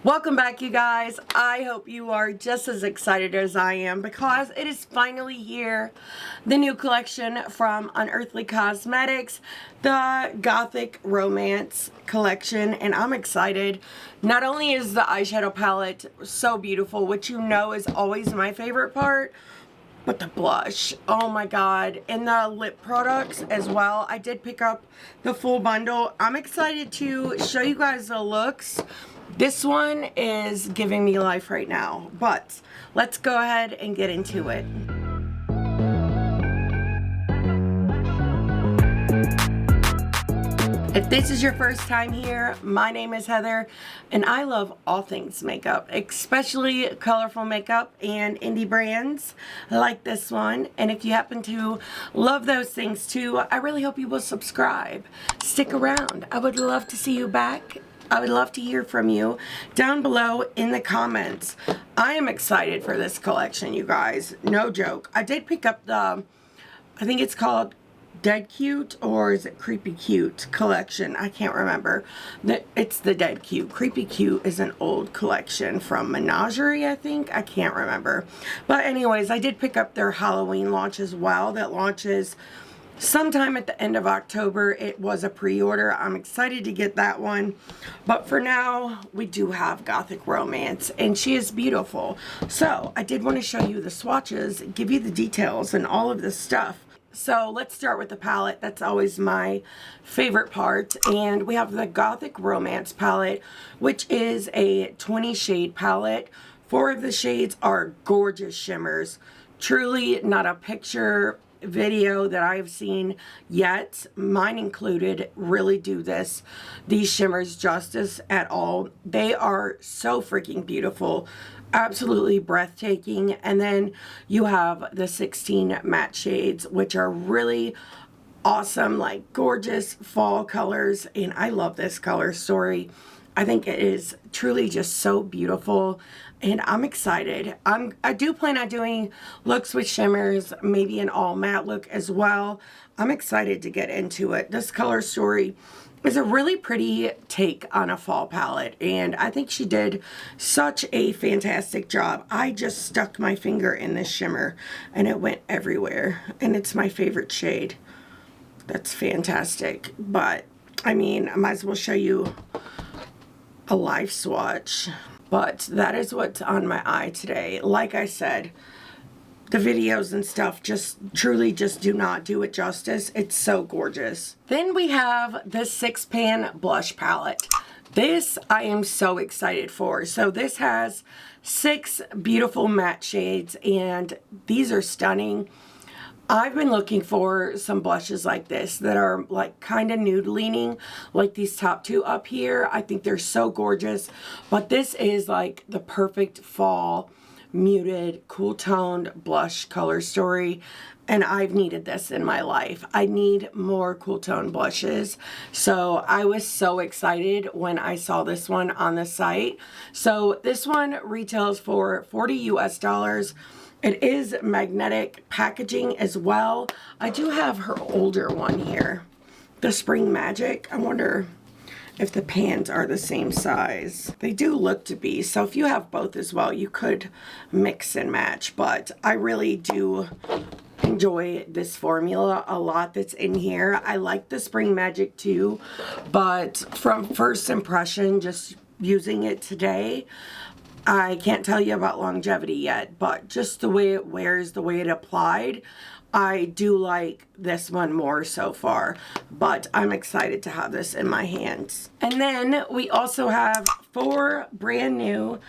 Welcome back, you guys. I hope you are just as excited as I am because it is finally here. The new collection from Unearthly Cosmetics, the Gothic Romance collection, and I'm excited. Not only is the eyeshadow palette so beautiful, which you know is always my favorite part, but the blush, oh my god, and the lip products as well. I did pick up the full bundle. I'm excited to show you guys the looks. This one is giving me life right now, but let's go ahead and get into it. If this is your first time here, my name is Heather, and I love all things makeup, especially colorful makeup and indie brands like this one. And if you happen to love those things too, I really hope you will subscribe. Stick around. I would love to see you back. I would love to hear from you down below in the comments. I am excited for this collection, you guys. No joke. I did pick up the, I think it's called Dead Cute, or is it Creepy Cute collection? I can't remember. It's the Dead Cute. Creepy Cute is an old collection from Menagerie, I think. I can't remember. But anyways, I did pick up their Halloween launch as well. That launches sometime at the end of October. It was a pre-order. I'm excited to get that one. But for now, we do have Gothic Romance, and she is beautiful. So I did want to show you the swatches, give you the details and all of this stuff. So let's start with the palette. That's always my favorite part. And we have the Gothic Romance palette, which is a 20 shade palette. 4 of the shades are gorgeous shimmers. Truly not a picture video that I've seen yet, mine included, really do these shimmers justice at all. They are so freaking beautiful, absolutely breathtaking. And then you have the 16 matte shades, which are really awesome, like gorgeous fall colors, and I love this color story. I think it is truly just so beautiful, and I'm excited. I do plan on doing looks with shimmers, maybe an all matte look as well. I'm excited to get into it. This color story is a really pretty take on a fall palette, and I think she did such a fantastic job. I just stuck my finger in this shimmer and it went everywhere, and it's my favorite shade. That's fantastic. But I mean, I might as well show you a live swatch. But that is what's on my eye today. Like I said, the videos and stuff just truly just do not do it justice. It's so gorgeous. Then we have the 6-pan blush palette. This I am so excited for. So this has 6 beautiful matte shades, and these are stunning. I've been looking for some blushes like this that are like kind of nude leaning, like these top 2 up here. I think they're so gorgeous, but this is like the perfect fall muted, cool toned blush color story, and I've needed this in my life. I need more cool tone blushes, so I was so excited when I saw this one on the site. So this one retails for $40 US. It is magnetic packaging as well. I do have her older one here, the Spring Magic. I wonder if the pans are the same size. They do look to be, so if you have both as well, you could mix and match. But I really do enjoy this formula a lot that's in here. I like the Spring Magic too, but from first impression, just using it today, I can't tell you about longevity yet, but just the way it wears, the way it applied, I do like this one more so far. But I'm excited to have this in my hands. And then we also have 4 brand new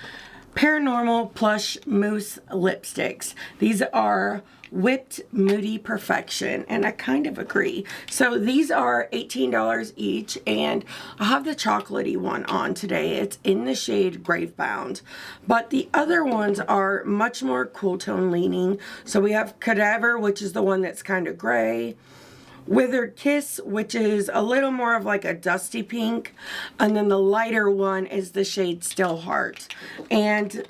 PARANORMAL Plush Mousse Lipsticks. These are Whipped Moody Perfection, and I kind of agree. So these are $18 each, and I have the chocolatey one on today. It's in the shade Gravebound, but the other ones are much more cool tone leaning. So we have Cadaver, which is the one that's kind of gray, Withered Kiss, which is a little more of like a dusty pink, and then the lighter one is the shade Still Heart. And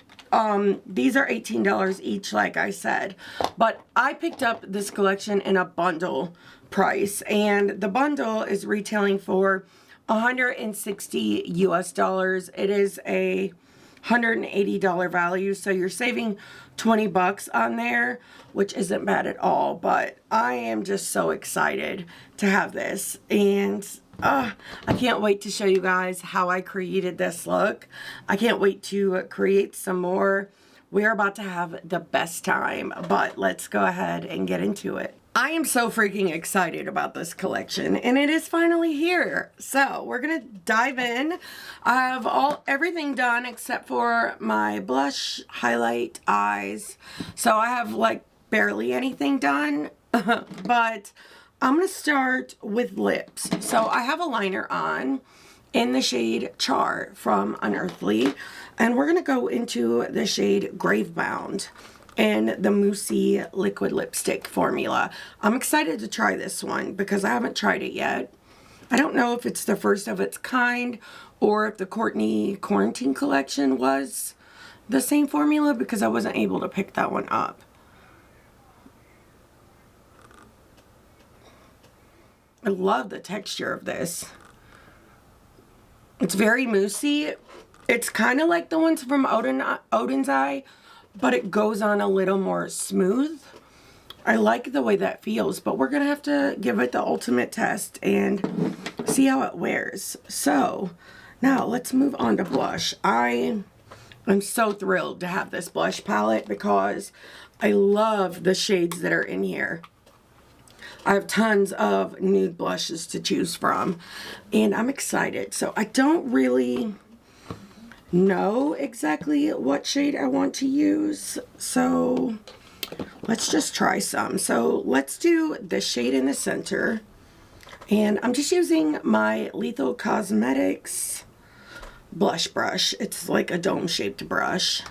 these are $18 each, like I said, but I picked up this collection in a bundle price, and the bundle is retailing for $160 US. It is a $180 value, so you're saving 20 bucks on there, which isn't bad at all. But I am just so excited to have this, and I can't wait to show you guys how I created this look. I can't wait to create some more. We're about to have the best time, but let's go ahead and get into it. I am so freaking excited about this collection, and it is finally here. So we're gonna dive in. I have everything done except for my blush, highlight, eyes. So I have like barely anything done, but I'm gonna start with lips. So I have a liner on in the shade Char from Unearthly, and we're gonna go into the shade Gravebound and the Moussey liquid lipstick formula. I'm excited to try this one because I haven't tried it yet. I don't know if it's the first of its kind or if the Courtney Quarantine collection was the same formula, because I wasn't able to pick that one up. I love the texture of this. It's very moussey. It's kind of like the ones from Odin's Eye, but it goes on a little more smooth. I like the way that feels, but we're gonna have to give it the ultimate test and see how it wears. So now let's move on to blush. I am so thrilled to have this blush palette because I love the shades that are in here. I have tons of nude blushes to choose from, and I'm excited. So I don't really know exactly what shade I want to use, so let's just try some. So let's do the shade in the center, and I'm just using my Lethal Cosmetics blush brush. It's like a dome shaped brush,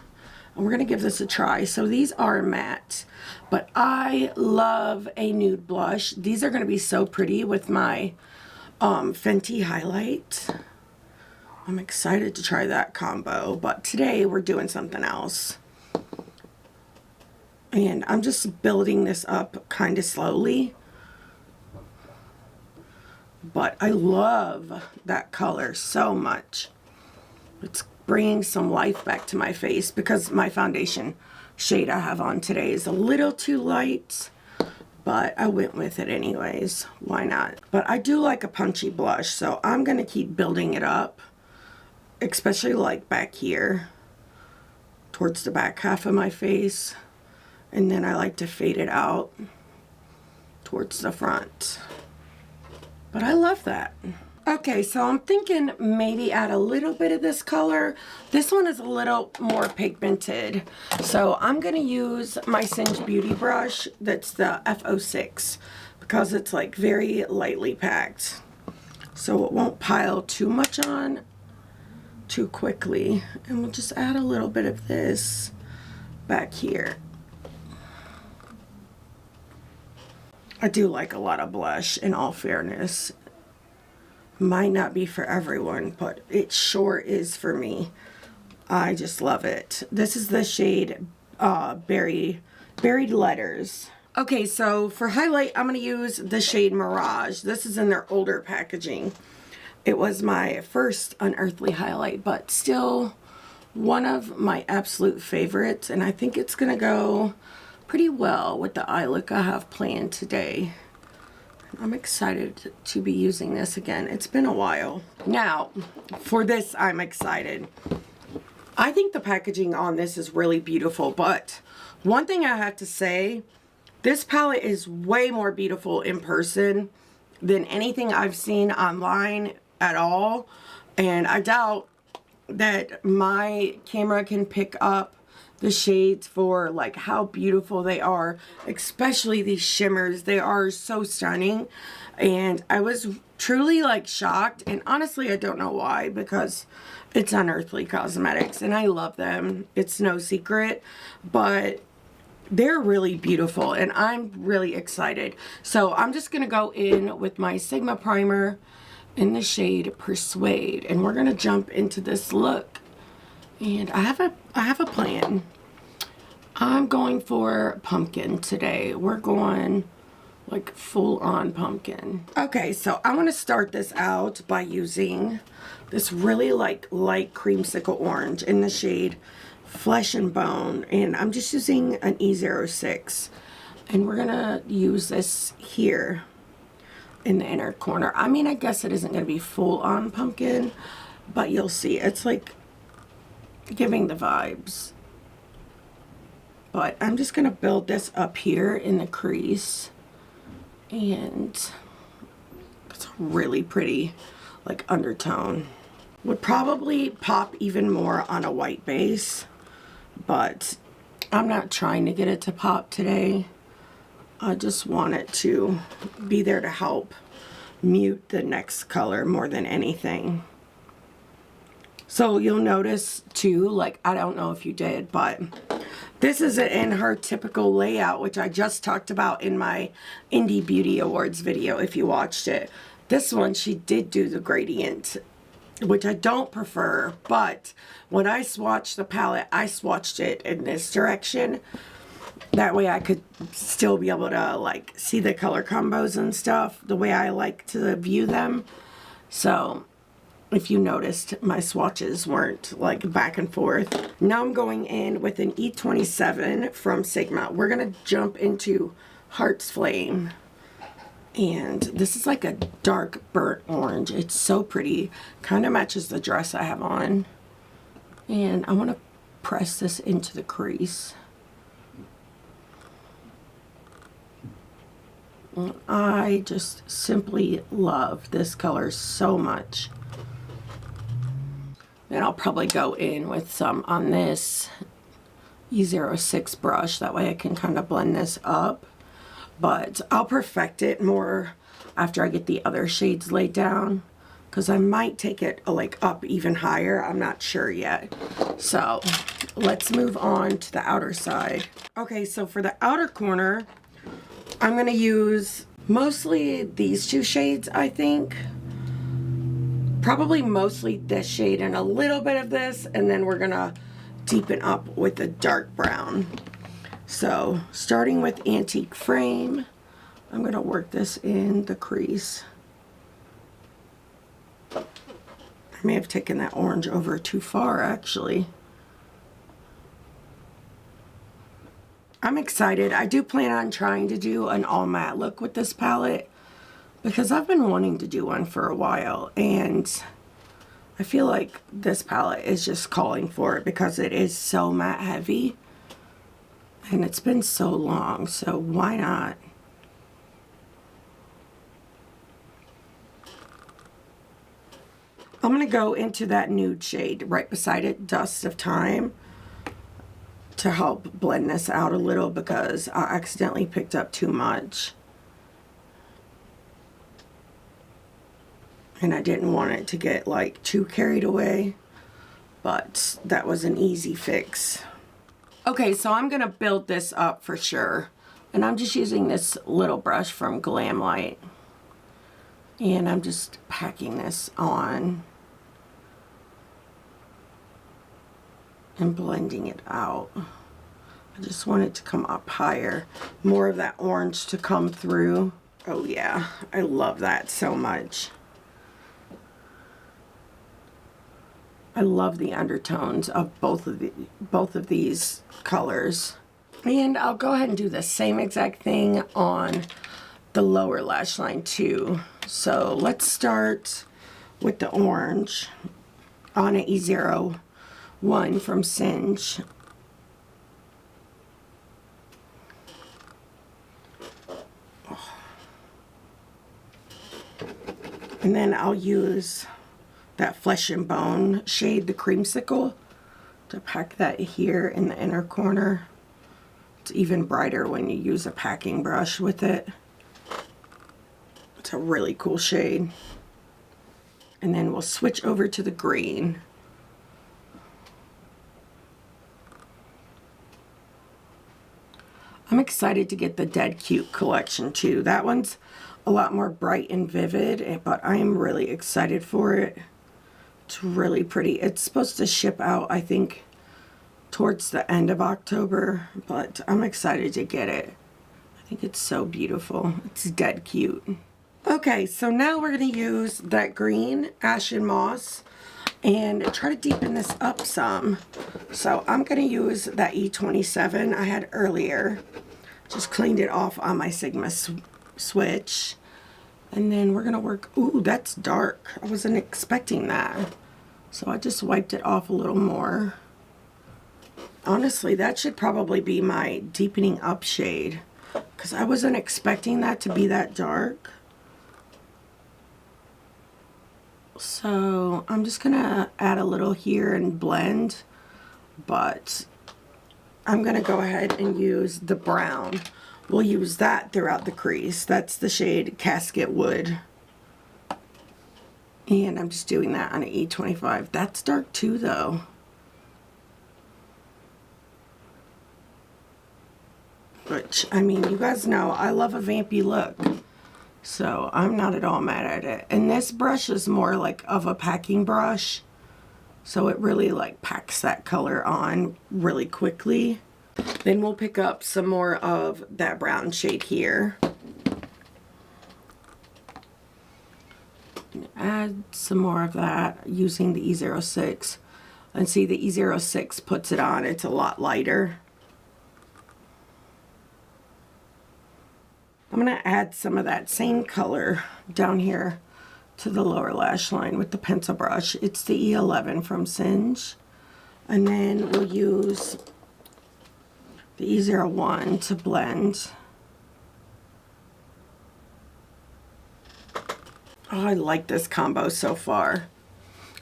and we're gonna give this a try. So these are matte, but I love a nude blush. These are gonna be so pretty with my Fenty highlight. I'm excited to try that combo, but today we're doing something else. And I'm just building this up kind of slowly. But I love that color so much. It's bringing some life back to my face because my foundation shade I have on today is a little too light, but I went with it anyways. Why not? But I do like a punchy blush, so I'm gonna keep building it up, especially like back here towards the back half of my face, and then I like to fade it out towards the front. But I love that. Okay, so I'm thinking maybe add a little bit of this color. This one is a little more pigmented, so I'm gonna use my Singe Beauty brush. That's the F06 because it's like very lightly packed, so it won't pile too much on too quickly. And we'll just add a little bit of this back here. I do like a lot of blush, in all fairness. Might not be for everyone, but it sure is for me. I just love it. This is the shade Buried Letters. Okay, so for highlight, I'm going to use the shade Mirage. This is in their older packaging. It was my first Unearthly highlight, but still one of my absolute favorites, and I think it's going to go pretty well with the eye look I have planned today. I'm excited to be using this again. It's been a while. Now, for this, I'm excited. I think the packaging on this is really beautiful, but one thing I have to say, this palette is way more beautiful in person than anything I've seen online at all. And I doubt that my camera can pick up the shades for like how beautiful they are, especially these shimmers. They are so stunning, and I was truly like shocked, and honestly I don't know why, because it's Unearthly Cosmetics and I love them, it's no secret, but they're really beautiful and I'm really excited. So I'm just gonna go in with my Sigma primer in the shade Persuade, and we're gonna jump into this look. And I have a plan. I'm going for pumpkin today. We're going like full on pumpkin. Okay, so I'm gonna start this out by using this really like light creamsicle orange in the shade Flesh and Bone, and I'm just using an E06, and we're gonna use this here in the inner corner. I mean, I guess it isn't gonna be full on pumpkin, but you'll see it's like giving the vibes. But I'm just gonna build this up here in the crease, and it's a really pretty like undertone. Would probably pop even more on a white base, but I'm not trying to get it to pop today. I just want it to be there to help mute the next color more than anything. So you'll notice too, like, I don't know if you did, but this isn't in her typical layout, which I just talked about in my Indie Beauty Awards video if you watched it. This one, she did do the gradient, which I don't prefer, but when I swatched the palette, I swatched it in this direction. That way I could still be able to like see the color combos and stuff the way I like to view them. So if you noticed, my swatches weren't like back and forth. Now I'm going in with an E27 from Sigma. We're gonna jump into Heart's Flame. And this is like a dark burnt orange. It's so pretty. Kind of matches the dress I have on. And I want to press this into the crease. I just simply love this color so much. Then I'll probably go in with some on this E06 brush. That way I can kind of blend this up. But I'll perfect it more after I get the other shades laid down, because I might take it like up even higher. I'm not sure yet. So let's move on to the outer side. Okay, so for the outer corner, I'm going to use mostly these two shades, I think. Probably mostly this shade and a little bit of this, and then we're going to deepen up with the dark brown. So starting with Antique Frame, I'm going to work this in the crease. I may have taken that orange over too far, actually. I'm excited. I do plan on trying to do an all matte look with this palette, because I've been wanting to do one for a while, and I feel like this palette is just calling for it because it is so matte heavy. And it's been so long, so why not? I'm going to go into that nude shade right beside it, Dust of Time, to help blend this out a little because I accidentally picked up too much. And I didn't want it to get like too carried away, but that was an easy fix. Okay, so I'm gonna build this up for sure. And I'm just using this little brush from Glamlight. And I'm just packing this on and blending it out. I just want it to come up higher. More of that orange to come through. Oh yeah, I love that so much. I love the undertones of both of these colors. And I'll go ahead and do the same exact thing on the lower lash line too. So let's start with the orange on an E01 from Singe. And then I'll use that Flesh and Bone shade, the Creamsicle, to pack that here in the inner corner. It's even brighter when you use a packing brush with it. It's a really cool shade. And then we'll switch over to the green. I'm excited to get the Dead Cute collection too. That one's a lot more bright and vivid, but I am really excited for it. It's really pretty. It's supposed to ship out, I think, towards the end of October, but I'm excited to get it. I I think it's so beautiful. It's dead cute. Okay, so now we're going to use that green Ashen Moss and try to deepen this up some. So I'm going to use that E27 I had earlier. Just cleaned it off on my Sigma switch. And then we're going to work... Ooh, that's dark. I wasn't expecting that. So I just wiped it off a little more. Honestly, that should probably be my deepening up shade, because I wasn't expecting that to be that dark. So I'm just gonna add a little here and blend, but I'm gonna go ahead and use the brown. We'll use that throughout the crease. That's the shade Casket Wood. And I'm just doing that on an E25. That's dark too though. Which, I mean, you guys know I love a vampy look, so I'm not at all mad at it. And this brush is more like of a packing brush, so it really like packs that color on really quickly. Then we'll pick up some more of that brown shade here. And add some more of that using the E06. And see, the E06 puts it on, it's a lot lighter. I'm going to add some of that same color down here to the lower lash line with the pencil brush. It's the E11 from Singe. And then we'll use the E01 to blend. Oh, I like this combo so far.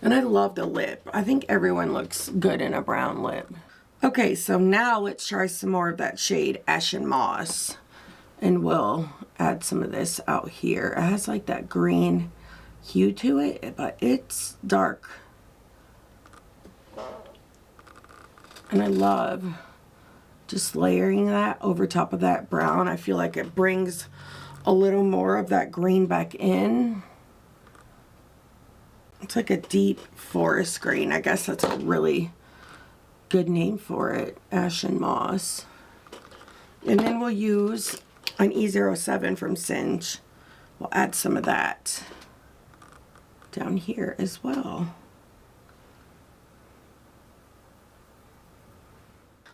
And I love the lip. I think everyone looks good in a brown lip. Okay, so now let's try some more of that shade Ashen Moss. And we'll add some of this out here. It has like that green hue to it, but it's dark. And I love just layering that over top of that brown. I feel like it brings a little more of that green back in. It's like a deep forest green. I guess that's a really good name for it, Ashen Moss. And then we'll use an E07 from Singe. We'll add some of that down here as well.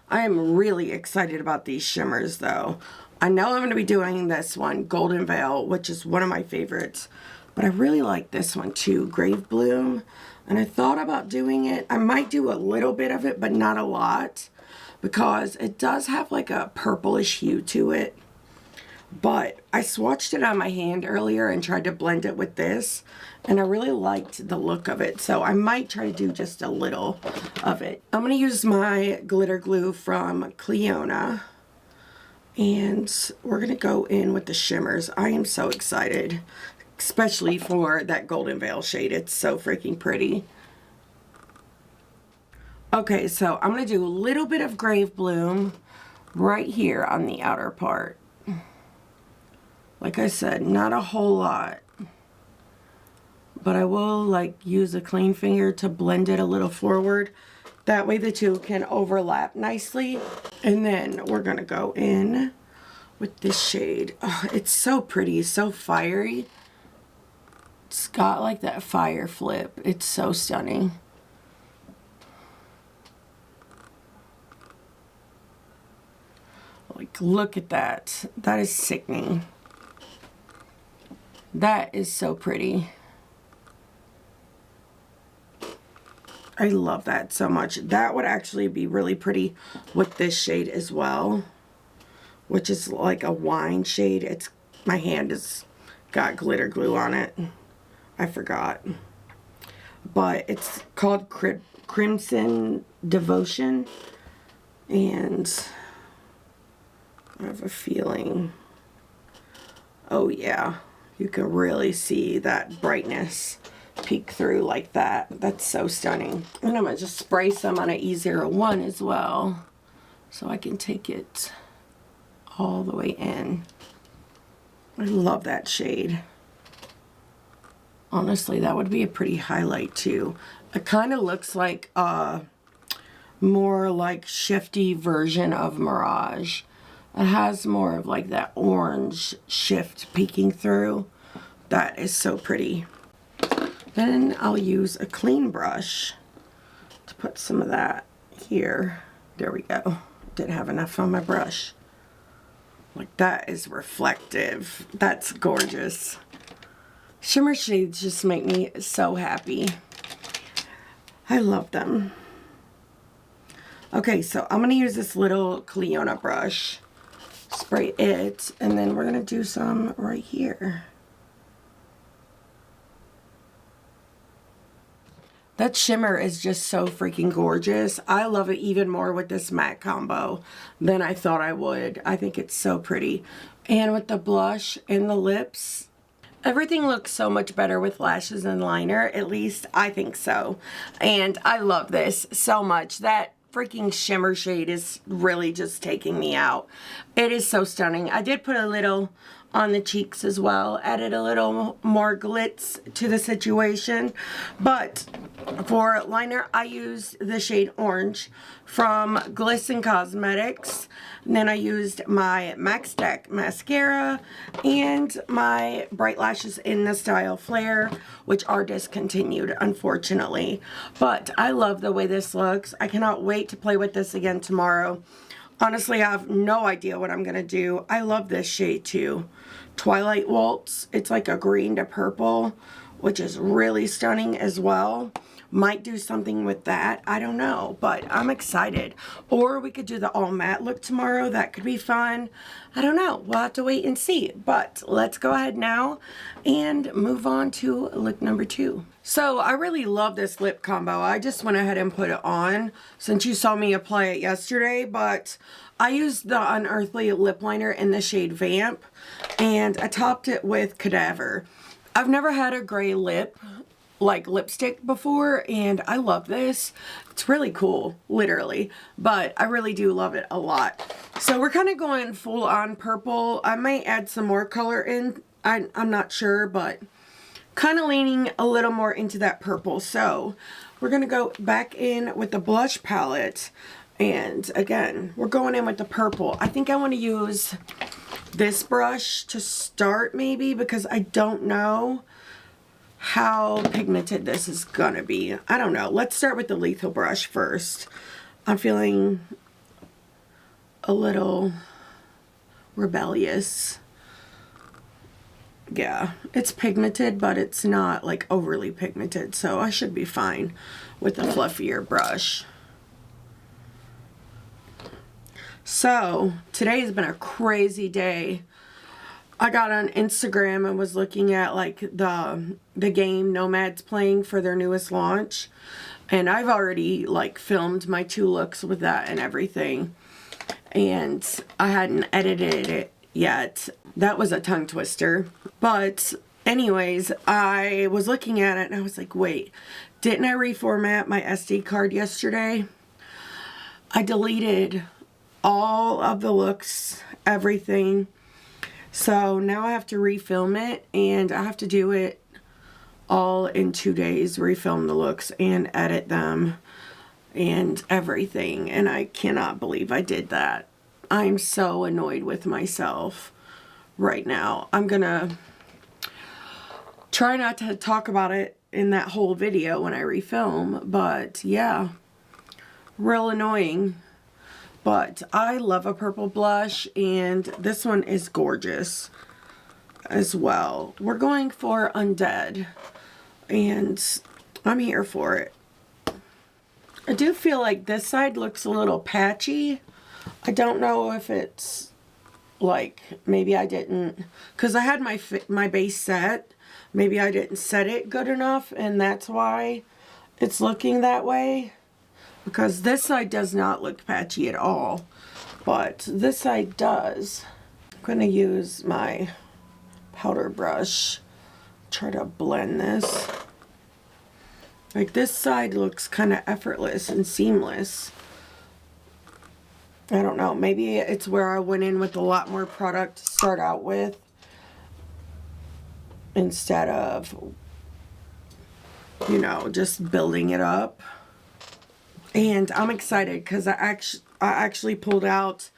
I am really excited about these shimmers though. I know I'm going to be doing this one, Golden Veil, which is one of my favorites, but I really like this one too, Grave Bloom. And I thought about doing it. I might do a little bit of it, but not a lot, because it does have like a purplish hue to it. But I swatched it on my hand earlier and tried to blend it with this, and I really liked the look of it, so I might try to do just a little of it. I'm going to use my glitter glue from Cleona, and we're going to go in with the shimmers. I am so excited, especially for that Golden Veil shade. It's so freaking pretty. Okay, so I'm going to do a little bit of Grave Bloom right here on the outer part. Like I said, not a whole lot, but I will like use a clean finger to blend it a little forward. That way the two can overlap nicely. And then we're gonna go in with this shade. Oh, it's so pretty, so fiery. It's got like that fire flip. It's so stunning. Like, look at that. That is sickening. That is so pretty. I love that so much. That would actually be really pretty with this shade as well, which is like a wine shade. It's, my hand has got glitter glue on it. I forgot. But it's called Crimson Devotion. And I have a feeling, oh yeah, you can really see that brightness peek through like that. That's so stunning. And I'm going to just spray some on an E01 as well, so I can take it all the way in. I love that shade. Honestly, that would be a pretty highlight too. It kind of looks like a more like shifty version of Mirage. It has more of like that orange shift peeking through. That is so pretty. Then I'll use a clean brush to put some of that here. There we go. Didn't have enough on my brush. Like, that is reflective. That's gorgeous. Shimmer shades just make me so happy. I love them. Okay, so I'm going to use this little Cleona brush. Spray it, and then we're going to do some right here. That shimmer is just so freaking gorgeous. I love it even more with this matte combo than I thought I would. I think it's so pretty. And with the blush and the lips, everything looks so much better with lashes and liner. At least I think so. And I love this so much. That freaking shimmer shade is really just taking me out. It is so stunning. I did put a little on the cheeks as well, added a little more glitz to the situation. But for liner, I used the shade Orange from Glisten Cosmetics. And then I used my Max Stack mascara and my Bright Lashes in the style Flare, which are discontinued, unfortunately. But I love the way this looks. I cannot wait to play with this again tomorrow. Honestly, I have no idea what I'm going to do. I love this shade too. Twilight Waltz. It's like a green to purple, which is really stunning as well. Might do something with that. I don't know, but I'm excited. Or we could do the all matte look tomorrow. That could be fun. I don't know. We'll have to wait and see. But let's go ahead now and move on to look number 2. So I really love this lip combo. I just went ahead and put it on since you saw me apply it yesterday. But I used the Unearthly lip liner in the shade Vamp, and I topped it with Cadaver. I've never had a gray lip like lipstick before, and I love this. It's really cool, literally, but I really do love it a lot. So we're kind of going full on purple. I might add some more color in. I'm not sure, but kind of leaning a little more into that purple. So we're gonna go back in with the blush palette, and again, we're going in with the purple. I think I want to use this brush to start maybe, because I don't know how pigmented this is gonna be. I don't know. Let's start with the Lethal brush first. I'm feeling a little rebellious. Yeah, it's pigmented, but it's not like overly pigmented, so I should be fine with a fluffier brush. So today has been a crazy day. I got on Instagram and was looking at like the game Nomad's playing for their newest launch, and I've already like filmed my 2 looks with that and everything, and I hadn't edited it yet. That was a tongue twister. But anyways, I was looking at it and I was like, wait, didn't I reformat my SD card yesterday? I deleted all of the looks, everything. So now I have to refilm it, and I have to do it all in 2 days, refilm the looks and edit them and everything. And I cannot believe I did that. I'm so annoyed with myself right now. I'm gonna try not to talk about it in that whole video when I refilm, but yeah, real annoying. But I love a purple blush, and this one is gorgeous as well. We're going for Undead, and I'm here for it. I do feel like this side looks a little patchy. I don't know if it's like, maybe I didn't, because I had my base set. Maybe I didn't set it good enough, and that's why it's looking that way. Because this side does not look patchy at all, but this side does. I'm going to use my powder brush, try to blend this. Like, this side looks kind of effortless and seamless. I don't know, maybe it's where I went in with a lot more product to start out with, instead of, you know, just building it up. And I'm excited because I actually pulled out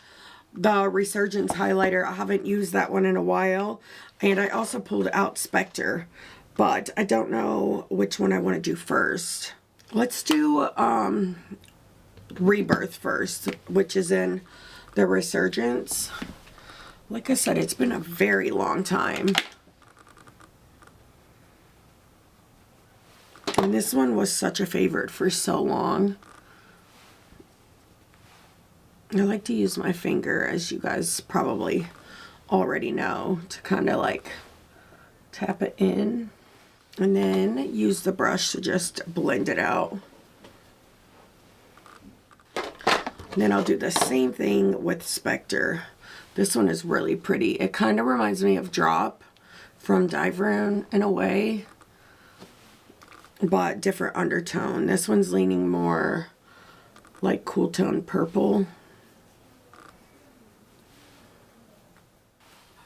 the Resurgence highlighter. I haven't used that one in a while. And I also pulled out Spectre, but I don't know which one I want to do first. Let's do Rebirth first, which is in the Resurgence. Like I said, it's been a very long time. And this one was such a favorite for so long. I like to use my finger, as you guys probably already know, to kind of like tap it in. And then use the brush to just blend it out. And then I'll do the same thing with Spectre. This one is really pretty. It kind of reminds me of Drop from DANESSA in a way, but different undertone. This one's leaning more like cool tone purple.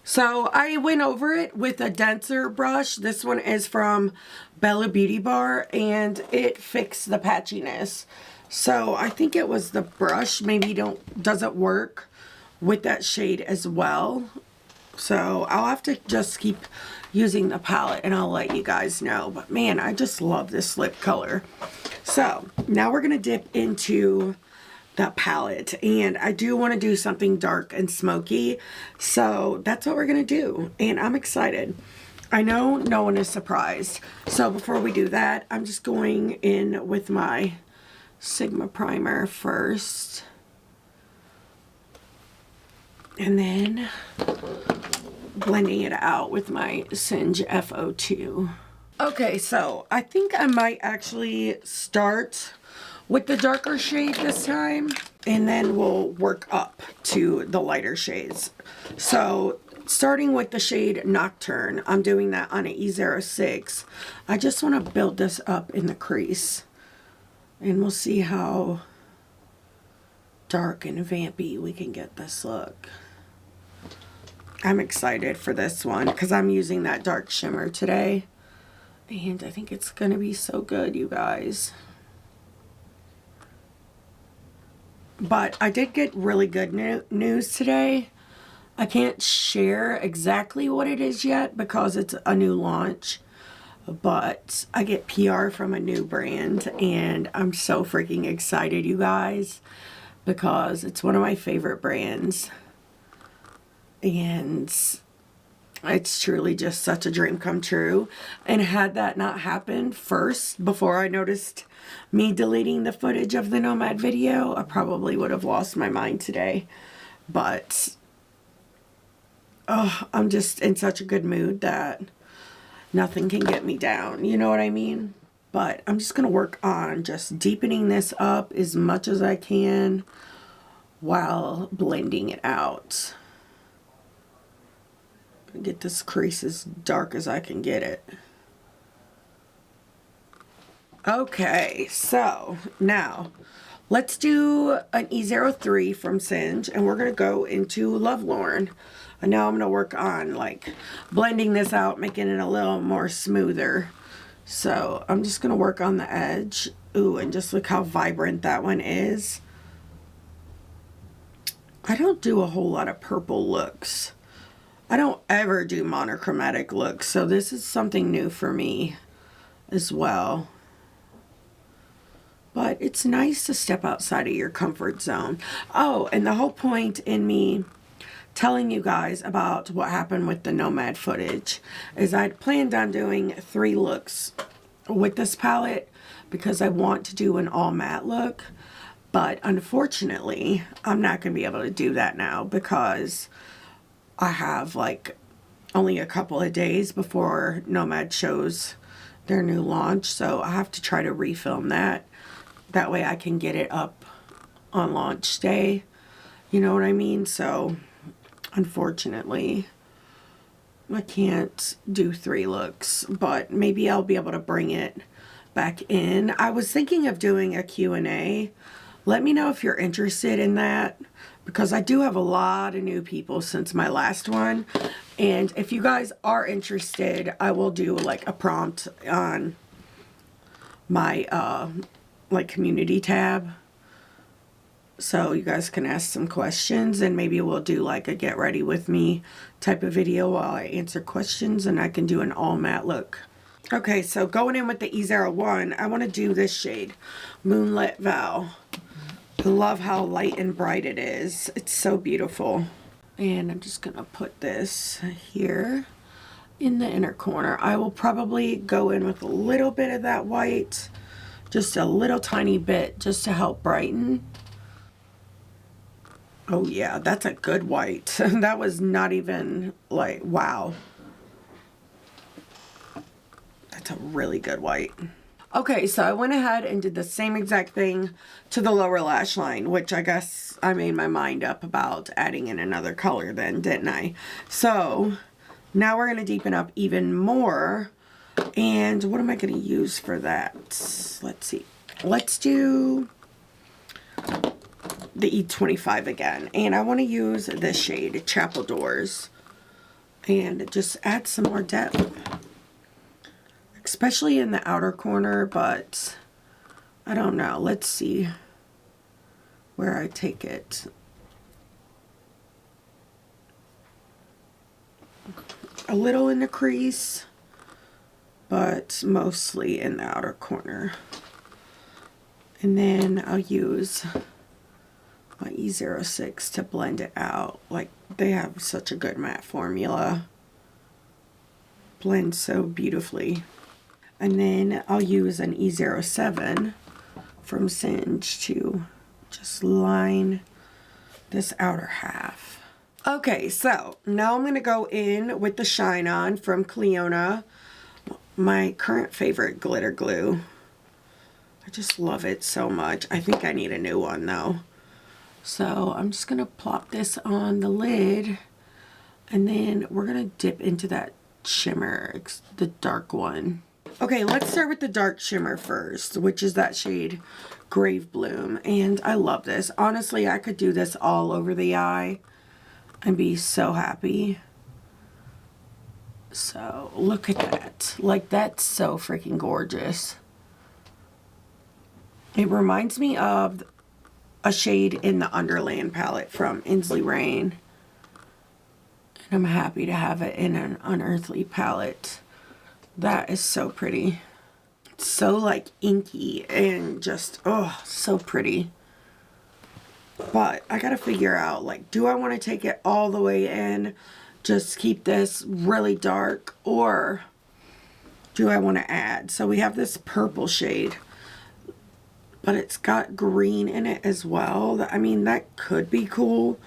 So I went over it with a denser brush. This one is from Bella Beauty Bar, and it fixed the patchiness. So I think it was the brush maybe doesn't work with that shade as well. So I'll have to just keep using the palette and I'll let you guys know. But man, I just love this lip color. So now we're gonna dip into the palette, and I do want to do something dark and smoky, so that's what we're gonna do, and I'm excited. I know no one is surprised. So before we do that, I'm just going in with my Sigma primer first, and then blending it out with my Singe FO2. Okay, so I think I might actually start with the darker shade this time, and then we'll work up to the lighter shades. So starting with the shade Nocturne, I'm doing that on an E06. I just want to build this up in the crease, and we'll see how dark and vampy we can get this look. I'm excited for this one because I'm using that dark shimmer today, and I think it's gonna be so good, you guys. But I did get really good news today. I can't share exactly what it is yet because it's a new launch, but I get PR from a new brand, and I'm so freaking excited, you guys, because it's one of my favorite brands, and it's truly just such a dream come true. And had that not happened first, before I noticed me deleting the footage of the Nomad video, I probably would have lost my mind today. But oh, I'm just in such a good mood that nothing can get me down, you know what I mean? But I'm just gonna work on just deepening this up as much as I can while blending it out. Get this crease as dark as I can get it. Okay, so now let's do an E03 from Singe, and we're gonna go into Lovelorn. And now I'm gonna work on like blending this out, making it a little more smoother. So I'm just gonna work on the edge. Ooh, and just look how vibrant that one is. I don't do a whole lot of purple looks. I don't ever do monochromatic looks, so this is something new for me as well. But it's nice to step outside of your comfort zone. Oh, and the whole point in me telling you guys about what happened with the Nomad footage is I'd planned on doing 3 looks with this palette because I want to do an all matte look. But unfortunately, I'm not going to be able to do that now because I have like only a couple of days before Nomad shows their new launch, so I have to try to refilm that. That way I can get it up on launch day. You know what I mean? So unfortunately, I can't do 3 looks, but maybe I'll be able to bring it back in. I was thinking of doing a Q&A. Let me know if you're interested in that, because I do have a lot of new people since my last one. And if you guys are interested, I will do like a prompt on my like community tab. so you guys can ask some questions, and maybe we'll do like a get ready with me type of video while I answer questions, and I can do an all matte look. Okay, so going in with the E01, I want to do this shade, Moonlit Vow. I love how light and bright it is. It's so beautiful. And I'm just going to put this here in the inner corner. I will probably go in with a little bit of that white, just a little tiny bit, just to help brighten. Oh yeah, that's a good white. That was not even like, wow. That's a really good white. Okay, so I went ahead and did the same exact thing to the lower lash line, which I guess I made my mind up about adding in another color then, didn't I? So now we're going to deepen up even more. And what am I going to use for that? Let's see. Let's do the E25 again. And I want to use this shade, Chapel Doors, and just add some more depth, especially in the outer corner, but I don't know. Let's see where I take it. A little in the crease, but mostly in the outer corner. And then I'll use my E06 to blend it out. Like, they have such a good matte formula. Blends so beautifully. And then I'll use an E07 from Singe to just line this outer half. Okay, so now I'm going to go in with the Shine On from Clionadh, my current favorite glitter glue. I just love it so much. I think I need a new one though. So I'm just going to plop this on the lid, and then we're going to dip into that shimmer, the dark one. Okay, let's start with the dark shimmer first, which is that shade Grave Bloom. And I love this. Honestly, I could do this all over the eye and be so happy. So look at that. Like, that's so freaking gorgeous. It reminds me of a shade in the Underland palette from Inslee Rain. And I'm happy to have it in an Unearthly palette. That is so pretty. It's so like inky and just, oh, so pretty. But I gotta figure out, like, do I want to take it all the way in, just keep this really dark, or do I want to add? So we have this purple shade, but it's got green in it as well. I mean, that could be cool,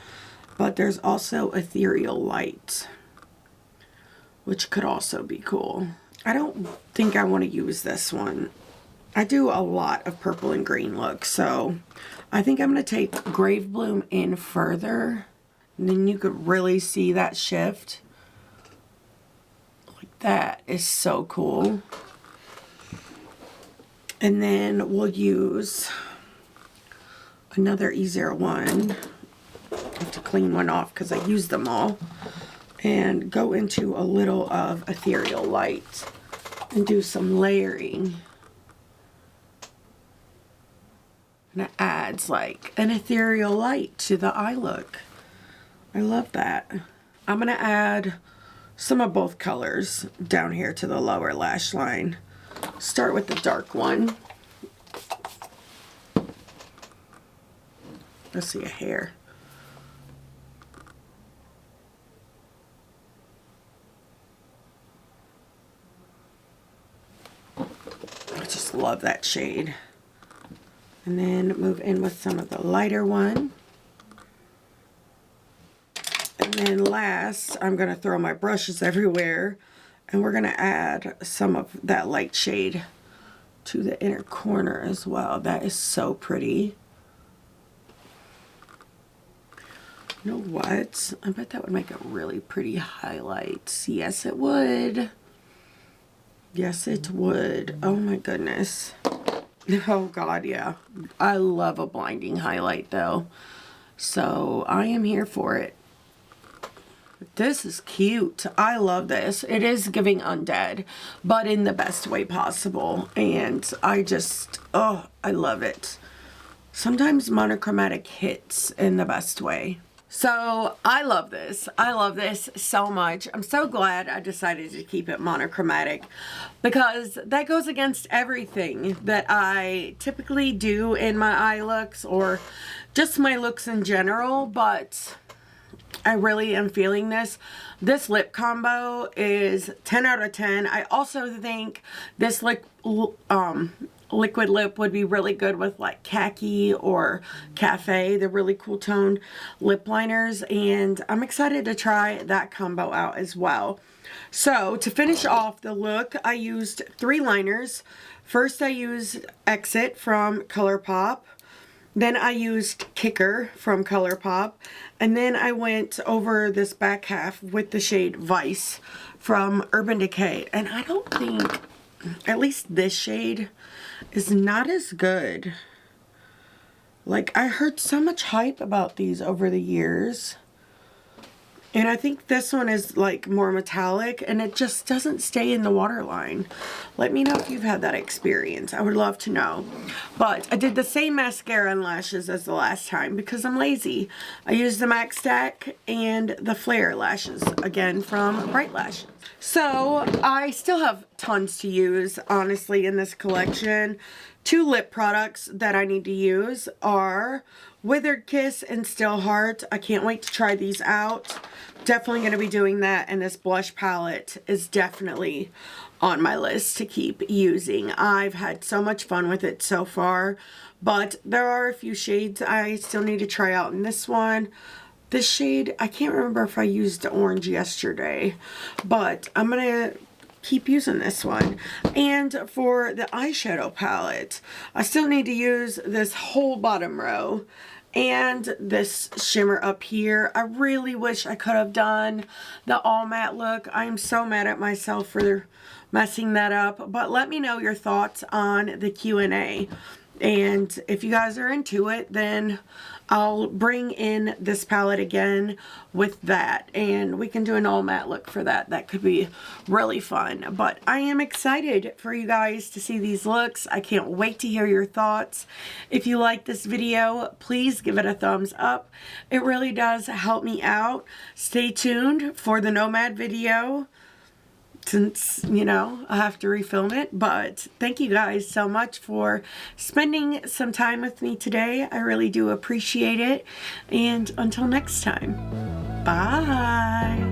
but there's also Ethereal Light, which could also be cool. I don't think I want to use this one. I do a lot of purple and green looks, so I think I'm going to take Grave Bloom in further, and then you could really see that shift. Like, that is so cool. And then we'll use another E01. I have to clean one off because I used them all. And go into a little of Ethereal Light and do some layering. And it adds like an ethereal light to the eye look. I love that. I'm going to add some of both colors down here to the lower lash line. Start with the dark one. I see a hair. I just love that shade. And then move in with some of the lighter one. And then last, I'm going to throw my brushes everywhere, and we're going to add some of that light shade to the inner corner as well. That is so pretty. You know what? I bet that would make a really pretty highlight. Yes, it would. Yes, it would. Oh my goodness. Oh God, yeah. I love a blinding highlight though. So I am here for it. This is cute. I love this. It is giving Undead, but in the best way possible. And I just, oh, I love it. sometimes monochromatic hits in the best way. So I love this. I love this so much. I'm so glad I decided to keep it monochromatic, because that goes against everything that I typically do in my eye looks or just my looks in general. But I really am feeling this. This lip combo is 10 out of 10. I also think this liquid lip would be really good with like khaki or cafe. They're really cool toned lip liners, and I'm excited to try that combo out as well. So to finish off the look, I used 3 liners. First I used Exit from ColourPop. Then I used Kicker from ColourPop. And then I went over this back half with the shade Vice from Urban Decay. And I don't think, at least this shade, is not as good. Like, I heard so much hype about these over the years. And I think this one is like more metallic, and it just doesn't stay in the waterline. Let me know if you've had that experience. I would love to know. But I did the same mascara and lashes as the last time because I'm lazy. I used the MAC Stack and the Flare lashes, again from Bright Lashes. So I still have tons to use, honestly, in this collection. 2 lip products that I need to use are Withered Kiss and Still Heart. I can't wait to try these out. Definitely going to be doing that, and this blush palette is definitely on my list to keep using. I've had so much fun with it so far, but there are a few shades I still need to try out in this one. This shade, I can't remember if I used orange yesterday, but I'm going to keep using this one. And for the eyeshadow palette, I still need to use this whole bottom row and this shimmer up here. I really wish I could have done the all matte look. I'm so mad at myself for messing that up, but let me know your thoughts on the Q&A. And if you guys are into it, then I'll bring in this palette again with that, and we can do an all matte look for that. That could be really fun. But I am excited for you guys to see these looks. I can't wait to hear your thoughts. If you like this video, please give it a thumbs up. It really does help me out. Stay tuned for the Nomad video, since, you know, I have to refilm it. But thank you guys so much for spending some time with me today. I really do appreciate it. And until next time, bye.